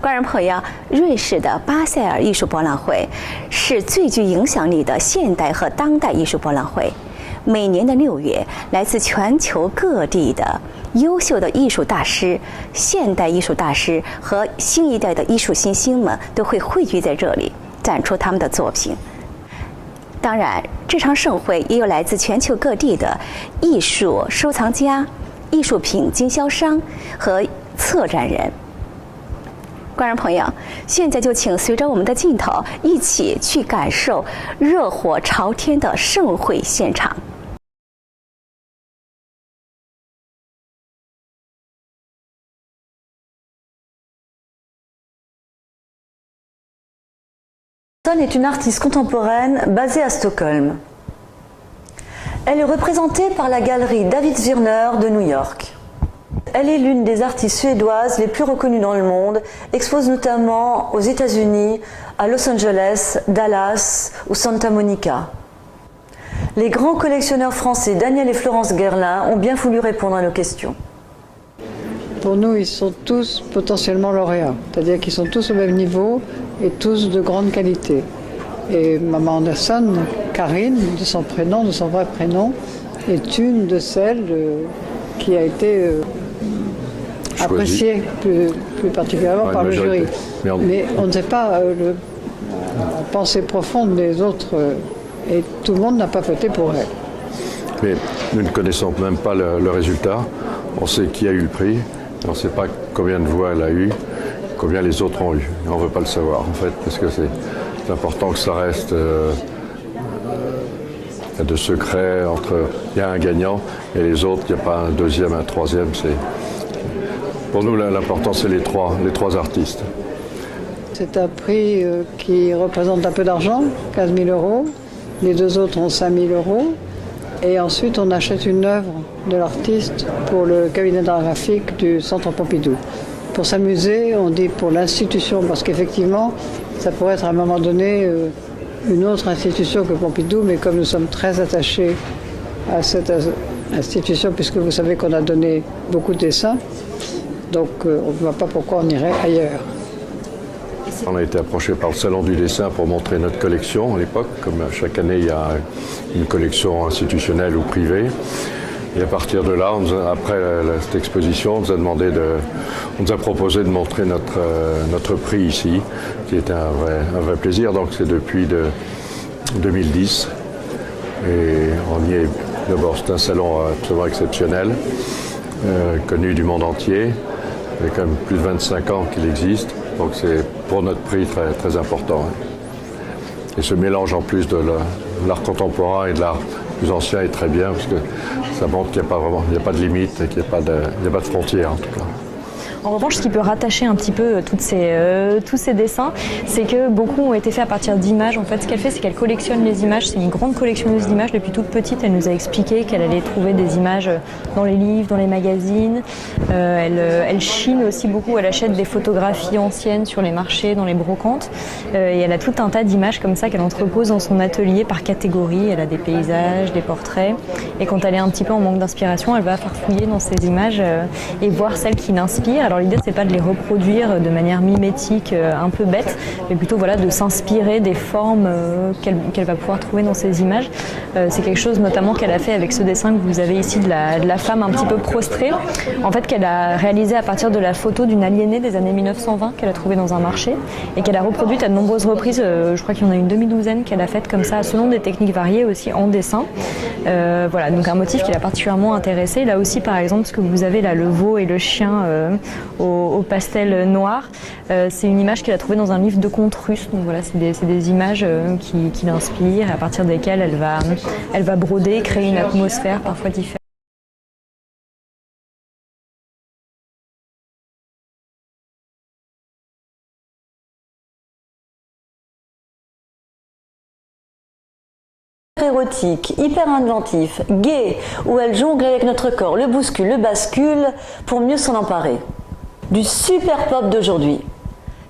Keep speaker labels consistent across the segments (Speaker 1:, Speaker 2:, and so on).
Speaker 1: 观众朋友，瑞士的巴塞尔艺术博览会是最具影响力的现代和当代艺术博览会。每年的6月，来自全球各地的优秀的艺术大师、现代艺术大师和新一代的艺术新星们都会汇聚在这里，展出他们的作品。当然，这场盛会也有来自全球各地的艺术收藏家、艺术品经销商和策展人。观众朋友，现在就请随着我们的镜头一起去感受热火朝天的盛会现场。
Speaker 2: Suzanne est une artiste contemporaine basée à Stockholm. Elle est représentée par la galerie David Zwirner de New York. Elle est l'une des artistes suédoises les plus reconnues dans le monde, expose notamment aux États-Unis, à Los Angeles, Dallas ou Santa Monica. Les grands collectionneurs français Daniel et Florence Guerlain ont bien voulu répondre à nos questions.
Speaker 3: Pour nous, ils sont tous potentiellement lauréats, c'est-à-dire qu'ils sont tous au même niveau et tous de grande qualité. Et Maman Anderson, Karine, de son prénom, de son vrai prénom, est une de celles qui a été appréciée plus particulièrement par le jury. Mais on ne sait pas la pensée profonde des autres et tout le monde n'a pas voté pour elle.
Speaker 4: Mais nous ne connaissons même pas le résultat. On sait qui a eu le prix, on ne sait pas combien de voix elle a eu, combien les autres ont eu. Et on ne veut pas le savoir en fait, parce que c'est important que ça reste de secret entre il y a un gagnant et les autres, il n'y a pas un deuxième, un troisième. Pour nous, l'important c'est les trois artistes.
Speaker 3: C'est un prix qui représente un peu d'argent, 15 000 €. Les deux autres ont 5 000 €. Et ensuite, on achète une œuvre de l'artiste pour le cabinet d'art graphique du Centre Pompidou. Pour s'amuser, on dit pour l'institution, parce qu'effectivement, ça pourrait être à un moment donné une autre institution que Pompidou, mais comme nous sommes très attachés à cette institution, puisque vous savez qu'on a donné beaucoup de dessins, donc on ne voit pas pourquoi on irait ailleurs.
Speaker 4: On a été approché par le Salon du dessin pour montrer notre collection à l'époque. Comme chaque année, il y a une collection institutionnelle ou privée. Et à partir de là, après cette exposition, on nous a proposé de montrer notre prix ici, qui était un vrai plaisir. Donc c'est depuis 2010. Et on y est. D'abord, c'est un salon absolument exceptionnel, connu du monde entier. Il y a quand même plus de 25 ans qu'il existe. Donc c'est pour notre prix très, très important. Et ce mélange en plus de l'art contemporain et de l'art plus ancien est très bien parce que ça montre qu'il n'y a pas de limite et qu'il n'y a pas de frontières en tout cas.
Speaker 5: En revanche, ce qui peut rattacher un petit peu tous ces dessins, c'est que beaucoup ont été faits à partir d'images. En fait, ce qu'elle fait, c'est qu'elle collectionne les images. C'est une grande collectionneuse d'images. Depuis toute petite, elle nous a expliqué qu'elle allait trouver des images dans les livres, dans les magazines. Elle chine aussi beaucoup. Elle achète des photographies anciennes sur les marchés, dans les brocantes. Et elle a tout un tas d'images comme ça qu'elle entrepose dans son atelier par catégorie. Elle a des paysages, des portraits. Et quand elle est un petit peu en manque d'inspiration, elle va farfouiller dans ces images et voir celles qui l'inspirent. Alors l'idée, c'est pas de les reproduire de manière mimétique, un peu bête, mais plutôt voilà, de s'inspirer des formes qu'elle va pouvoir trouver dans ces images. C'est quelque chose notamment qu'elle a fait avec ce dessin que vous avez ici de la femme un petit peu prostrée, en fait qu'elle a réalisé à partir de la photo d'une aliénée des années 1920 qu'elle a trouvée dans un marché et qu'elle a reproduite à de nombreuses reprises. Je crois qu'il y en a une demi-douzaine qu'elle a faites comme ça, selon des techniques variées aussi en dessin. Voilà, donc un motif qui l'a particulièrement intéressée. Là aussi, par exemple, ce que vous avez là, le veau et le chien au pastel noir. C'est une image qu'elle a trouvée dans un livre de contes russes. Donc voilà, c'est des images qui l'inspirent, à partir desquelles elle va broder, créer une atmosphère parfois différente.
Speaker 2: Érotique, hyper inventif, gai, où elle jongle avec notre corps, le bouscule, le bascule, pour mieux s'en emparer. Du super pop d'aujourd'hui.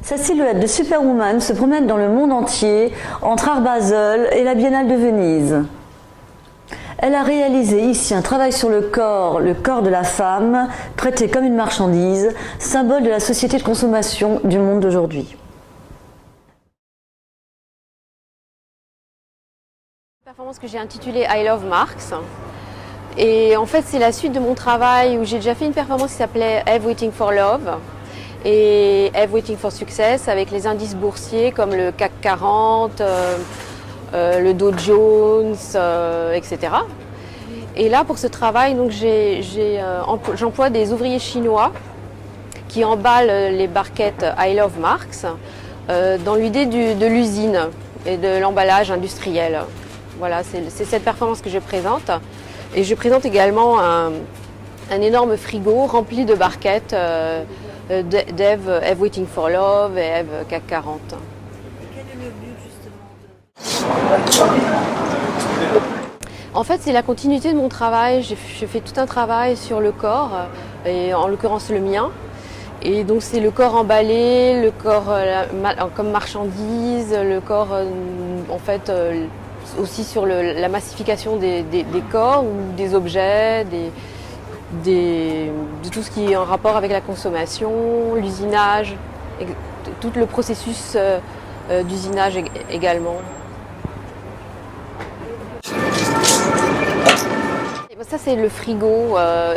Speaker 2: Sa silhouette de superwoman se promène dans le monde entier, entre Art Basel et la Biennale de Venise. Elle a réalisé ici un travail sur le corps de la femme, traité comme une marchandise, symbole de la société de consommation du monde d'aujourd'hui.
Speaker 6: Une performance que j'ai intitulée I Love Marx. Et en fait, c'est la suite de mon travail où j'ai déjà fait une performance qui s'appelait Eve Waiting for Love et Eve Waiting for Success avec les indices boursiers comme le CAC 40, le Dow Jones, etc. Et là, pour ce travail, donc, j'emploie des ouvriers chinois qui emballent les barquettes I Love Marx dans l'idée de l'usine et de l'emballage industriel. Voilà, c'est cette performance que je présente. Et je présente également un énorme frigo rempli de barquettes d'Eve Waiting for Love et Eve CAC 40. En fait, c'est la continuité de mon travail. Je fais tout un travail sur le corps, et en l'occurrence le mien. Et donc c'est le corps emballé, le corps comme marchandise, le corps en fait aussi sur la massification des corps ou des objets, de tout ce qui est en rapport avec la consommation, l'usinage, tout le processus d'usinage également. Ça c'est le frigo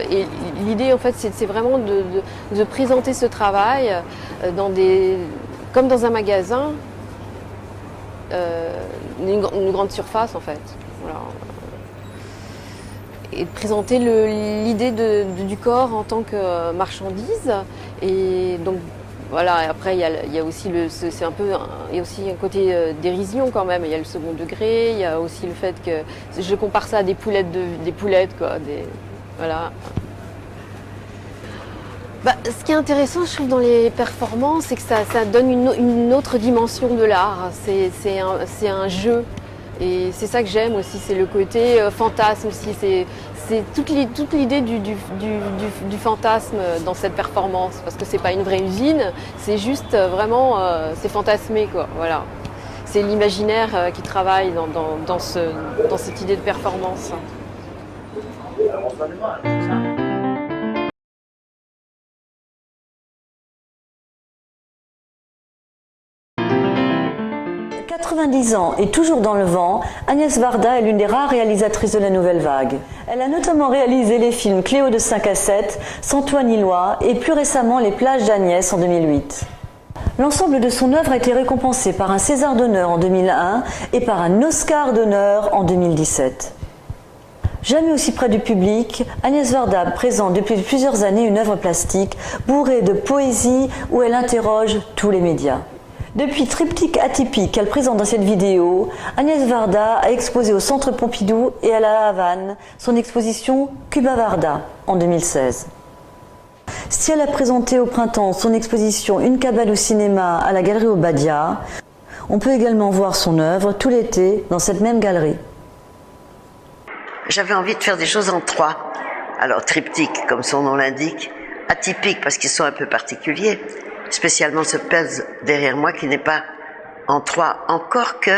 Speaker 6: et l'idée en fait c'est vraiment de présenter ce travail comme dans un magasin, une grande surface en fait. Voilà. Et de présenter l'idée du corps en tant que marchandise. Et donc voilà, et après il y a aussi il y a aussi un côté dérision quand même. Il y a le second degré, il y a aussi le fait que je compare ça à des poulettes quoi. Voilà. Ce qui est intéressant, je trouve, dans les performances, c'est que ça donne une autre dimension de l'art. C'est un jeu. Et c'est ça que j'aime aussi, c'est le côté fantasme aussi. C'est toute l'idée du fantasme dans cette performance. Parce que c'est pas une vraie usine, c'est juste vraiment, c'est fantasmé quoi. Voilà. C'est l'imaginaire qui travaille dans cette idée de performance.
Speaker 2: À 90 ans et toujours dans le vent, Agnès Varda est l'une des rares réalisatrices de la Nouvelle Vague. Elle a notamment réalisé les films Cléo de 5 à 7, Sans toi ni loi et plus récemment Les plages d'Agnès en 2008. L'ensemble de son œuvre a été récompensé par un César d'honneur en 2001 et par un Oscar d'honneur en 2017. Jamais aussi près du public, Agnès Varda présente depuis plusieurs années une œuvre plastique bourrée de poésie où elle interroge tous les médias. Depuis Triptyque atypique qu'elle présente dans cette vidéo, Agnès Varda a exposé au Centre Pompidou et à La Havane son exposition Cuba Varda en 2016. Si elle a présenté au printemps son exposition Une cabane au cinéma à la galerie Obadia, on peut également voir son œuvre tout l'été dans cette même galerie.
Speaker 7: J'avais envie de faire des choses en trois. Alors triptyque, comme son nom l'indique, atypique parce qu'ils sont un peu particuliers, spécialement ce puzzle derrière moi qui n'est pas en trois. Encore que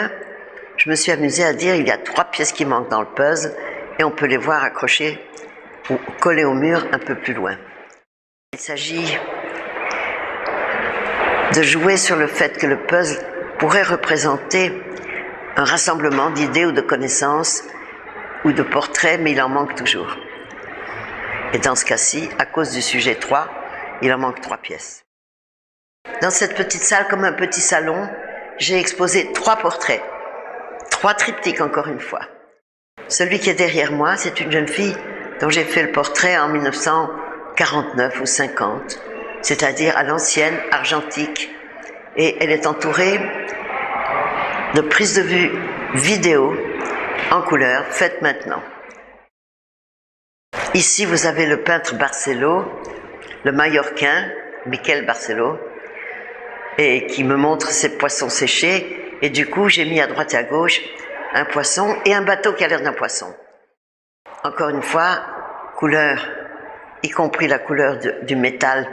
Speaker 7: je me suis amusée à dire il y a 3 pièces qui manquent dans le puzzle et on peut les voir accrochées ou collées au mur un peu plus loin. Il s'agit de jouer sur le fait que le puzzle pourrait représenter un rassemblement d'idées ou de connaissances ou de portraits, mais il en manque toujours. Et dans ce cas-ci, à cause du sujet 3, il en manque 3 pièces. Dans cette petite salle, comme un petit salon, j'ai exposé 3 portraits, 3 triptyques encore une fois. Celui qui est derrière moi, c'est une jeune fille dont j'ai fait le portrait en 1949 ou 50, c'est-à-dire à l'ancienne, argentique, et elle est entourée de prises de vue vidéo en couleur, faites maintenant. Ici, vous avez le peintre Barcelo, le Mallorquin, Miquel Barcelo, et qui me montre ses poissons séchés. Et du coup, j'ai mis à droite et à gauche un poisson et un bateau qui a l'air d'un poisson. Encore une fois, couleur, y compris la couleur du métal,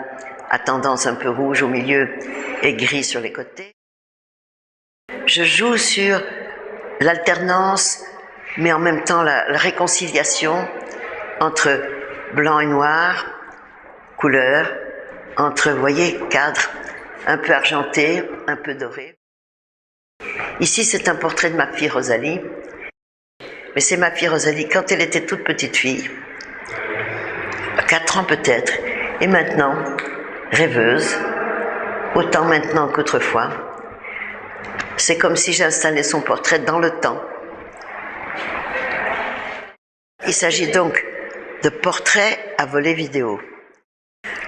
Speaker 7: à tendance un peu rouge au milieu et gris sur les côtés. Je joue sur l'alternance mais en même temps la réconciliation entre blanc et noir, couleur, entre, vous voyez, cadre un peu argenté, un peu doré. Ici, c'est un portrait de ma fille Rosalie, mais c'est ma fille Rosalie quand elle était toute petite fille, à 4 ans peut-être, et maintenant, rêveuse, autant maintenant qu'autrefois. C'est comme si j'installais son portrait dans le temps. Il s'agit donc de portraits à volet vidéo.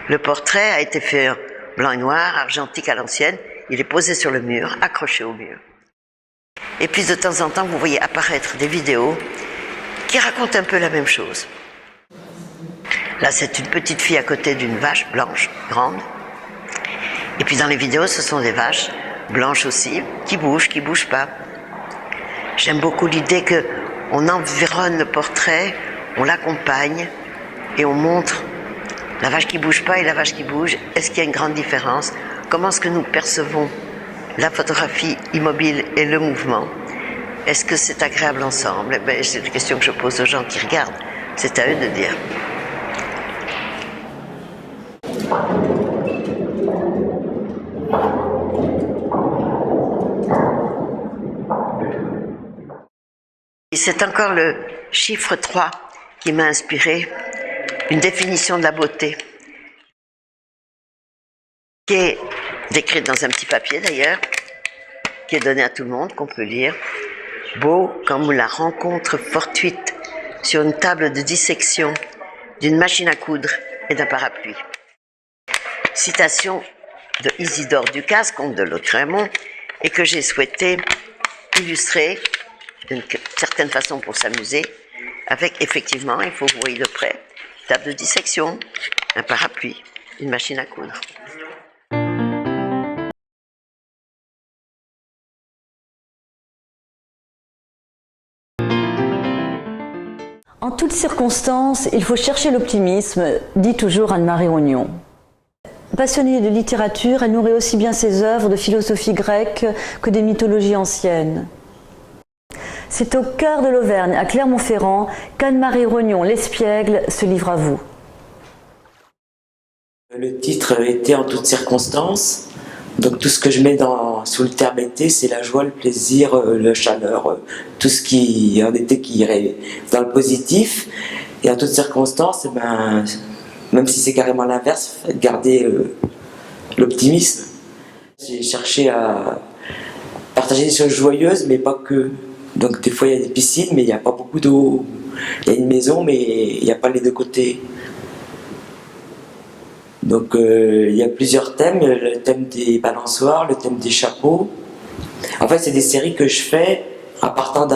Speaker 7: Le portrait a été fait en blanc et noir, argentique à l'ancienne. Il est posé sur le mur, accroché au mur. Et puis de temps en temps, vous voyez apparaître des vidéos qui racontent un peu la même chose. Là, c'est une petite fille à côté d'une vache blanche, grande. Et puis dans les vidéos, ce sont des vaches blanches aussi, qui bougent pas. J'aime beaucoup l'idée qu'on environne le portrait, on l'accompagne et on montre la vache qui bouge pas et la vache qui bouge. Est-ce qu'il y a une grande différence? Comment est-ce que nous percevons la photographie immobile et le mouvement? Est-ce que c'est agréable ensemble? C'est une question que je pose aux gens qui regardent. C'est à eux de dire. C'est encore le chiffre 3 qui m'a inspiré une définition de la beauté qui est décrite dans un petit papier d'ailleurs, qui est donné à tout le monde, qu'on peut lire. Beau comme la rencontre fortuite sur une table de dissection d'une machine à coudre et d'un parapluie. Citation de Isidore Ducasse, comte de Lautréamont, et que j'ai souhaité illustrer d'une certaine façon pour s'amuser, avec effectivement, il faut vous voyez de près, table de dissection, un parapluie, une machine à coudre.
Speaker 2: En toutes circonstances, il faut chercher l'optimisme, dit toujours Anne-Marie Rognon. Passionnée de littérature, elle nourrit aussi bien ses œuvres de philosophie grecque que des mythologies anciennes. C'est au cœur de l'Auvergne, à Clermont-Ferrand, qu'Anne-Marie Rognon, l'espiègle, se livre à vous.
Speaker 8: Le titre était en toutes circonstances. Donc tout ce que je mets sous le terme été, c'est la joie, le plaisir, la chaleur, tout ce qui en été qui irait dans le positif. Et en toutes circonstances, même si c'est carrément l'inverse, garder l'optimisme. J'ai cherché à partager des choses joyeuses, mais pas que. Donc des fois il y a des piscines, mais il n'y a pas beaucoup d'eau. Il y a une maison, mais il n'y a pas les deux côtés. Donc il y a plusieurs thèmes, le thème des balançoires, le thème des chapeaux. En fait, c'est des séries que je fais en partant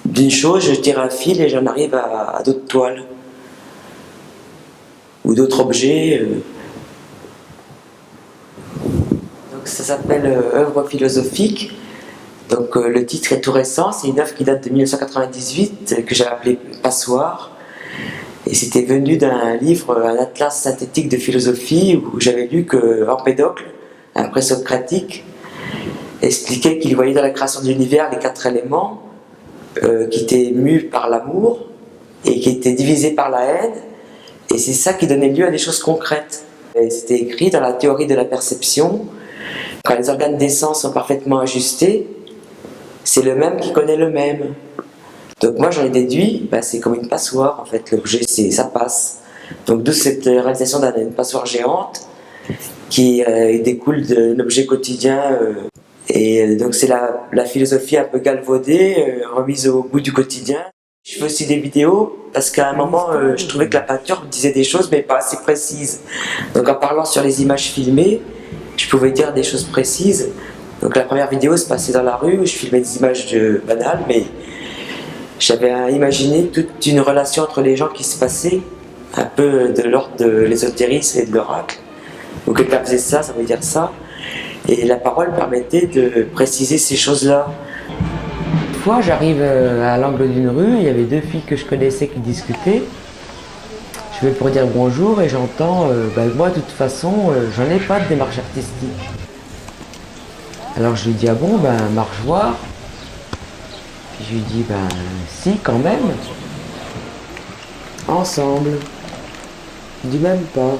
Speaker 8: d'une chose, je tire un fil et j'en arrive à d'autres toiles ou d'autres objets. Donc ça s'appelle œuvre philosophique. Donc le titre est tout récent, c'est une œuvre qui date de 1998 que j'ai appelée Passoire. Et c'était venu d'un livre, un atlas synthétique de philosophie, où j'avais lu que Empédocle, un présocratique, expliquait qu'il voyait dans la création de l'univers les 4 éléments qui étaient mus par l'amour et qui étaient divisés par la haine, et c'est ça qui donnait lieu à des choses concrètes. C'était écrit dans la théorie de la perception, quand les organes des sens sont parfaitement ajustés, c'est le même qui connaît le même. Donc moi j'en ai déduit, c'est comme une passoire en fait, l'objet ça passe. Donc d'où cette réalisation d'une passoire géante qui découle d'un objet quotidien. Et donc c'est la philosophie un peu galvaudée, remise au goût du quotidien. Je fais aussi des vidéos parce qu'à un moment je trouvais que la peinture disait des choses mais pas assez précises. Donc en parlant sur les images filmées, je pouvais dire des choses précises. Donc la première vidéo se passait dans la rue où je filmais des images banales, mais j'avais imaginé toute une relation entre les gens qui se passait, un peu de l'ordre de l'ésotérisme et de l'oracle. Donc quelqu'un faisait ça, ça veut dire ça. Et la parole permettait de préciser ces choses-là.
Speaker 9: Une fois, j'arrive à l'angle d'une rue, il y avait 2 filles que je connaissais qui discutaient. Je vais pour dire bonjour et j'entends moi de toute façon, j'en ai pas de démarche artistique. Alors je lui dis ah bon, marche voir. Je lui dis, ben si, quand même. Ensemble. Je dis même pas.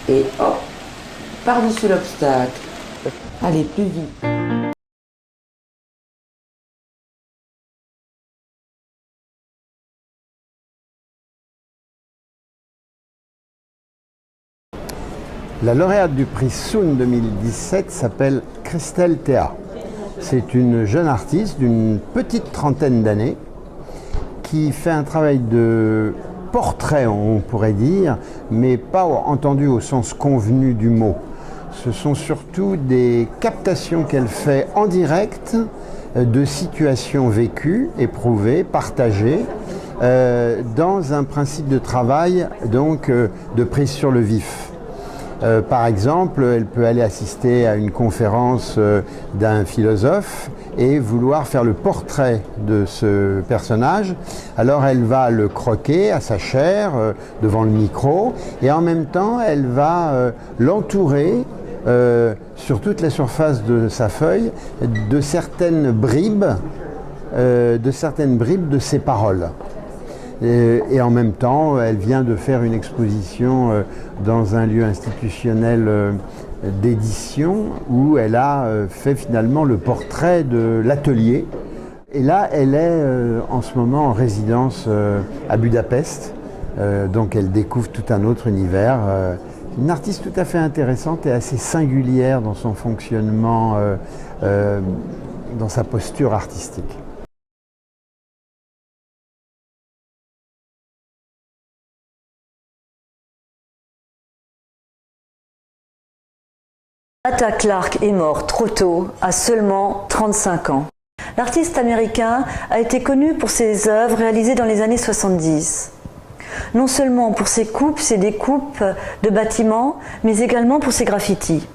Speaker 9: Et hop, par-dessus l'obstacle. Allez, plus vite.
Speaker 10: La lauréate du prix Soun 2017 s'appelle Christelle Théa. C'est une jeune artiste d'une petite trentaine d'années qui fait un travail de portrait, on pourrait dire, mais pas entendu au sens convenu du mot. Ce sont surtout des captations qu'elle fait en direct de situations vécues, éprouvées, partagées, dans un principe de travail donc de prise sur le vif. Par exemple, elle peut aller assister à une conférence d'un philosophe et vouloir faire le portrait de ce personnage. Alors elle va le croquer à sa chair devant le micro et en même temps elle va l'entourer sur toute la surface de sa feuille de certaines bribes de ses paroles. Et en même temps, elle vient de faire une exposition dans un lieu institutionnel d'édition où elle a fait finalement le portrait de l'atelier. Et là, elle est en ce moment en résidence à Budapest. Donc elle découvre tout un autre univers. Une artiste tout à fait intéressante et assez singulière dans son fonctionnement, dans sa posture artistique.
Speaker 2: Mata Clark est mort trop tôt, à seulement 35 ans. L'artiste américain a été connu pour ses œuvres réalisées dans les années 70. Non seulement pour ses coupes, ses découpes de bâtiments, mais également pour ses graffitis.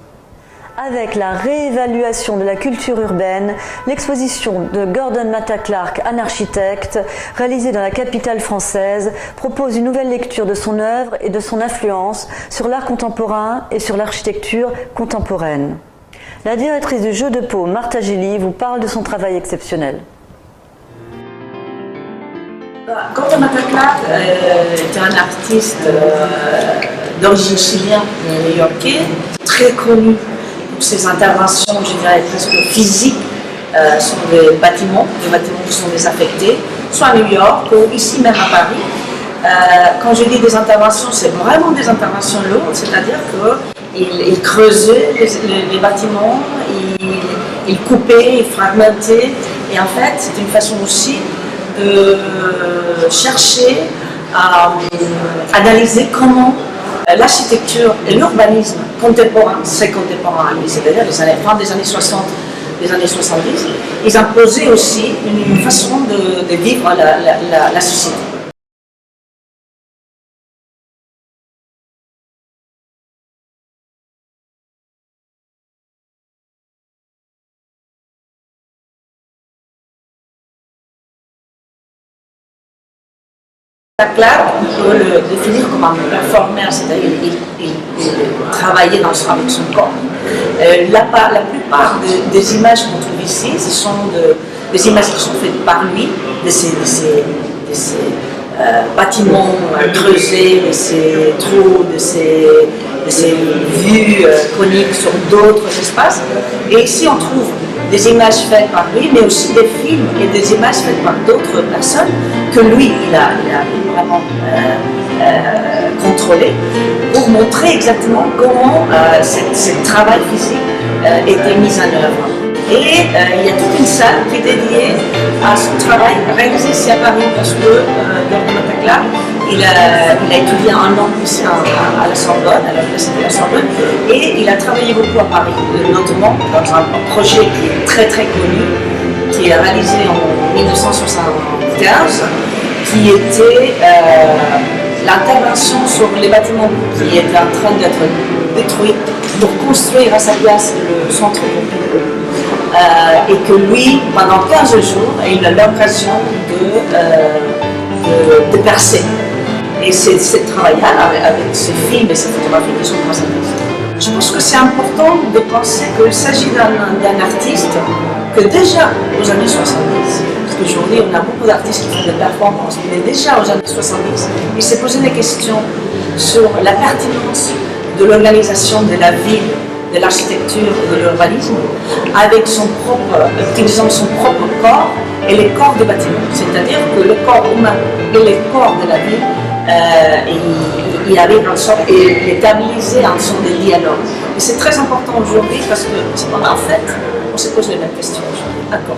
Speaker 2: Avec la réévaluation de la culture urbaine, l'exposition de Gordon Mata Clark, un architecte, réalisée dans la capitale française, propose une nouvelle lecture de son œuvre et de son influence sur l'art contemporain et sur l'architecture contemporaine. La directrice du Jeu de Pau, Martha Gély, vous parle de son travail exceptionnel.
Speaker 11: Gordon Mata Clark est un artiste d'origine chilienne, new-yorkais, très connu pour ses interventions, je dirais presque physiques, sur des bâtiments qui sont désaffectés, soit à New York ou ici même à Paris. Quand je dis des interventions, c'est vraiment des interventions lourdes, c'est-à-dire qu'il creusait les bâtiments, il coupait, il fragmentait, et en fait, c'est une façon aussi de chercher à analyser comment l'architecture et l'urbanisme contemporain, c'est contemporain à lui, c'est-à-dire fin des années 60, des années 70, ils imposaient aussi une façon de vivre la société. Clark, on peut le définir comme un performeur, c'est-à-dire il travaillait avec son corps. La plupart des images qu'on trouve ici, ce sont des images qui sont faites par lui, de ces bâtiments creusés, de ces trous, de ces vues coniques sur d'autres espaces. Et ici, on trouve des images faites par lui, mais aussi des films et des images faites par d'autres personnes que lui, il a vraiment contrôlé pour montrer exactement comment ce travail physique était mis en œuvre. Et il y a toute une salle qui est dédiée à ce travail réalisé ici à Paris parce que Gordon Mata Clark, il a étudié un an ici à la Sorbonne, à l'université de la Sorbonne, et il a travaillé beaucoup à Paris, notamment dans un projet qui est très très connu, qui est réalisé en 1975, qui était l'intervention sur les bâtiments qui étaient en train d'être détruits pour construire à sa place le centre Pompidou. Et que lui, pendant 15 jours, il a l'occasion de percer. Et c'est ce travail-là, avec ces films et ces photographies qui sont très intéressants. Je pense que c'est important de penser qu'il s'agit d'un artiste que déjà aux années 70, parce qu'aujourd'hui on a beaucoup d'artistes qui font des performances, mais déjà aux années 70, il s'est posé des questions sur la pertinence de l'organisation de la ville, de l'architecture et de l'urbanisme, avec utilisant son propre corps et les corps des bâtiments. C'est-à-dire que le corps humain et les corps de la ville, il arrive en sorte et les stabiliser en sorte de dialogue. Et c'est très important aujourd'hui parce que en fait, on se pose les mêmes questions aujourd'hui. D'accord.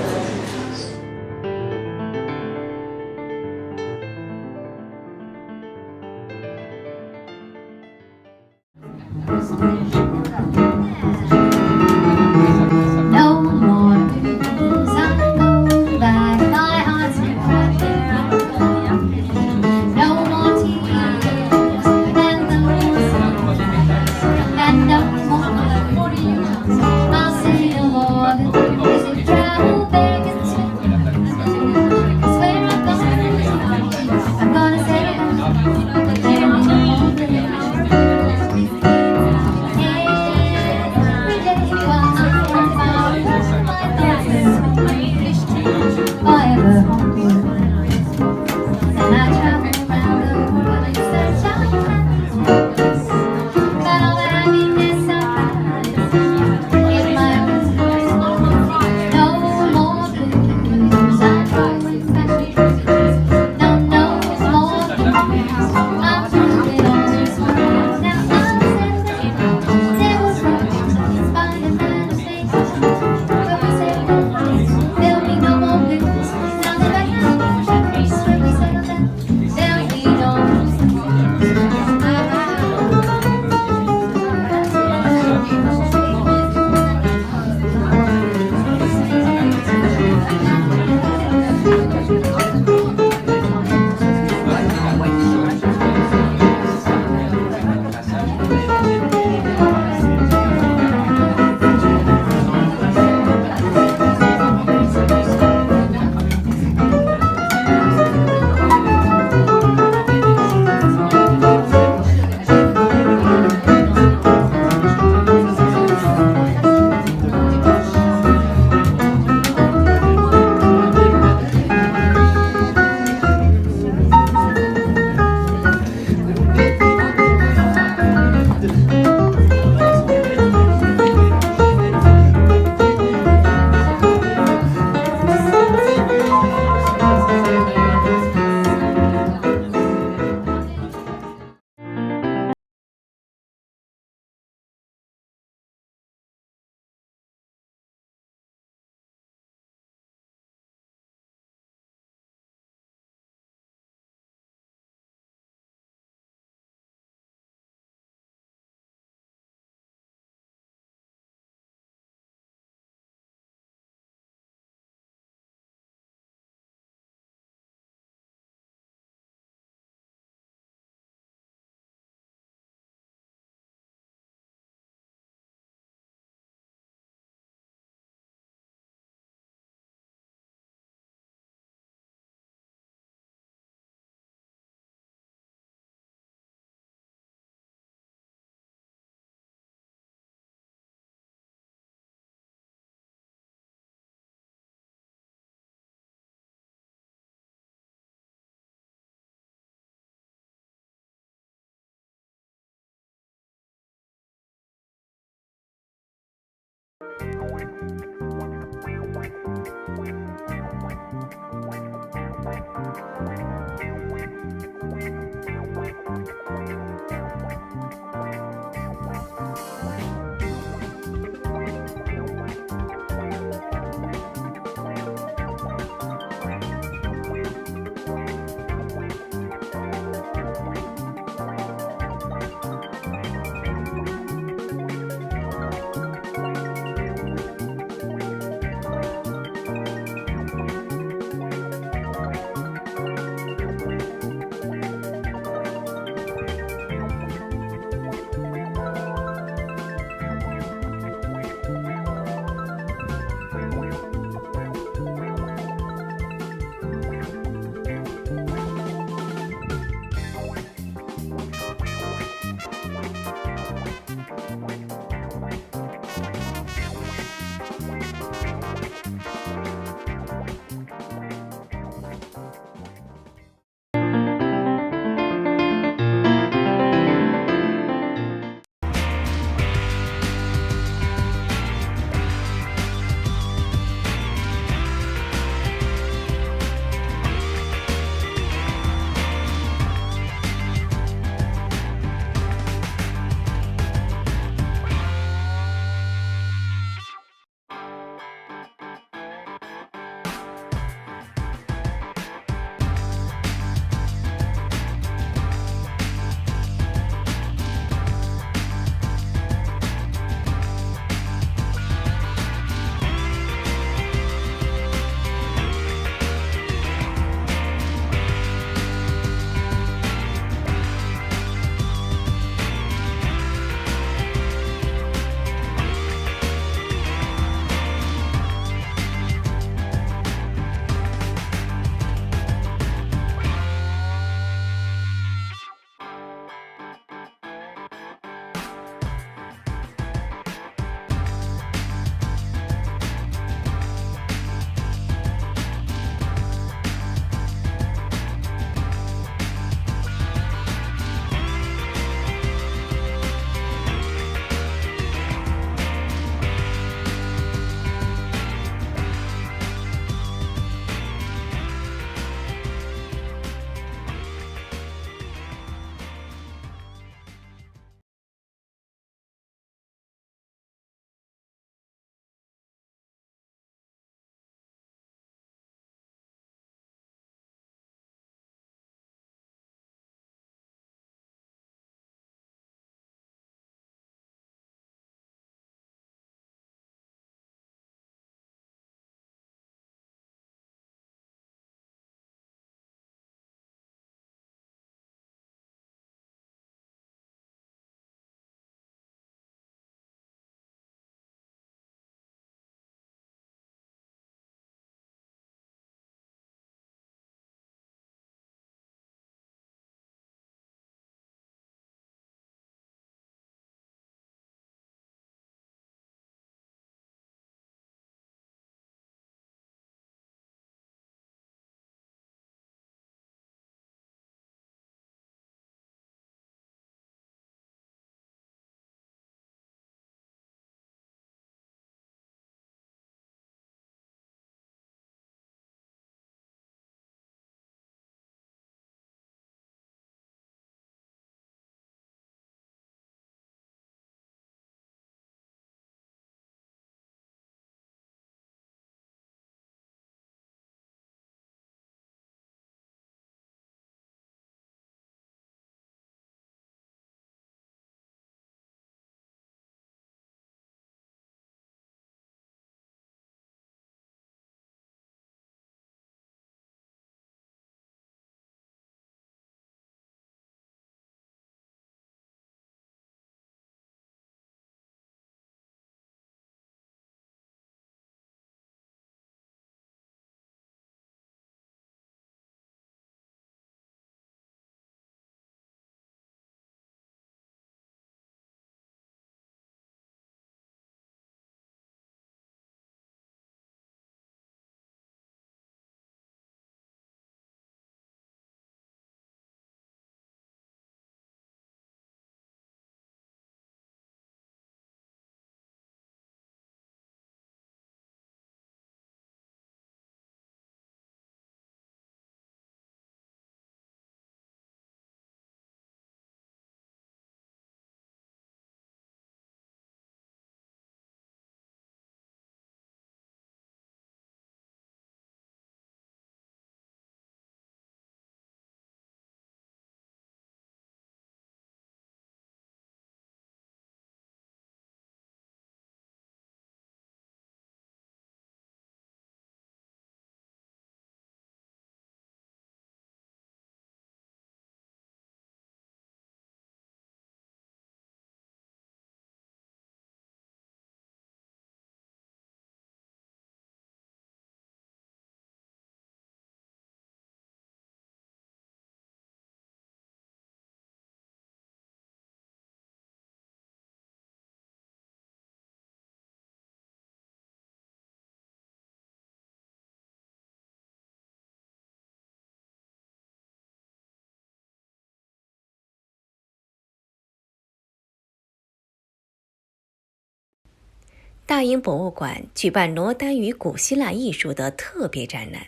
Speaker 1: 大英博物馆举办罗丹与古希腊艺术的特别展览。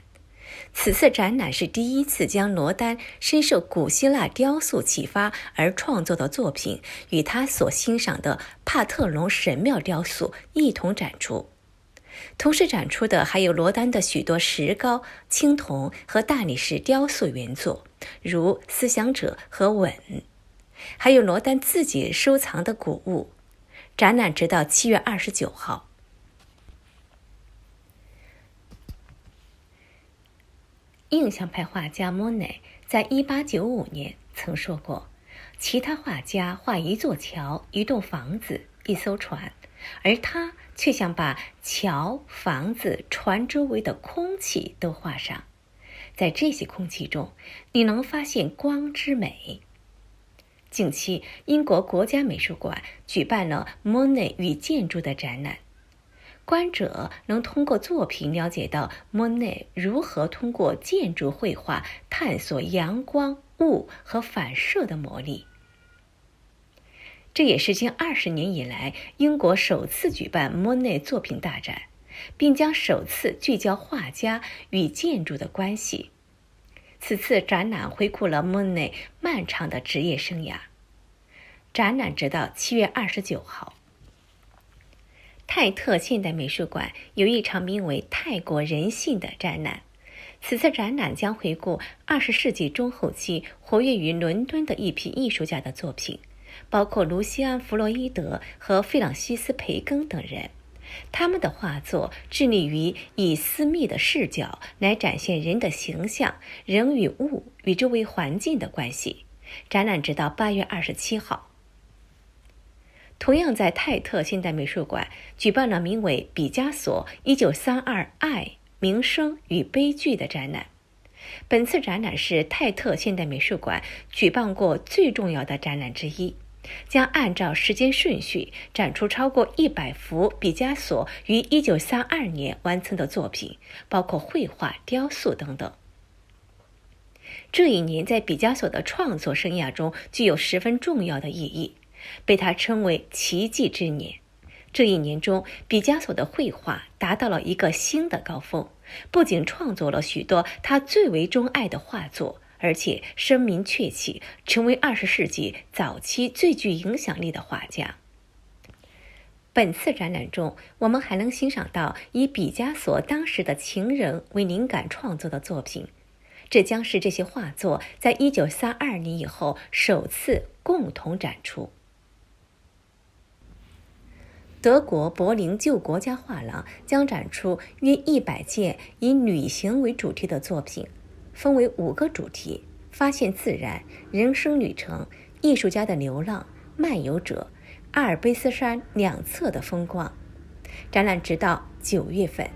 Speaker 1: 此次展览是第一次将罗丹深受古希腊雕塑启发而创作的作品与他所欣赏的帕特农神庙雕塑一同展出。同时展出的还有罗丹的许多石膏、青铜和大理石雕塑原作，如思想者和吻，还有罗丹自己收藏的古物。展览直到7月29号。印象派画家莫奈在1895年曾说过，其他画家画一座桥、一栋房子、一艘船，而他却想把桥、房子、船周围的空气都画上。在这些空气中，你能发现光之美。近期，英国国家美术馆举办了莫奈与建筑的展览，观者能通过作品了解到莫奈如何通过建筑绘画探索阳光、雾和反射的魔力。这也是近20年以来英国首次举办莫奈作品大展，并将首次聚焦画家与建筑的关系。此次展览回顾了莫奈漫长的职业生涯。展览直到7月29号。泰特现代美术馆有一场名为《泰国人性》的展览。此次展览将回顾20世纪中后期活跃于伦敦的一批艺术家的作品，包括卢西安·弗洛伊德和费朗西斯·培根等人。他们的画作致力于以私密的视角来展现人的形象、人与物与周围环境的关系。展览直到8月27号。同样在泰特现代美术馆举办了名为毕加索1932爱、名声与悲剧的展览。本次展览是泰特现代美术馆举办过最重要的展览之一，将按照时间顺序展出超过100幅毕加索于1932年完成的作品，包括绘画、雕塑等等。这一年在毕加索的创作生涯中具有十分重要的意义，被他称为奇迹之年。这一年中，毕加索的绘画达到了一个新的高峰，不仅创作了许多他最为钟爱的画作，而且声名鹊起，成为20世纪早期最具影响力的画家。本次展览中，我们还能欣赏到以毕加索当时的情人为灵感创作的作品，这将是这些画作在1932年以后首次共同展出。德国柏林旧国家画廊将展出约100件以旅行为主题的作品，分为5个主题：发现自然、人生旅程、艺术家的流浪、漫游者、阿尔卑斯山两侧的风光。展览直到9月份。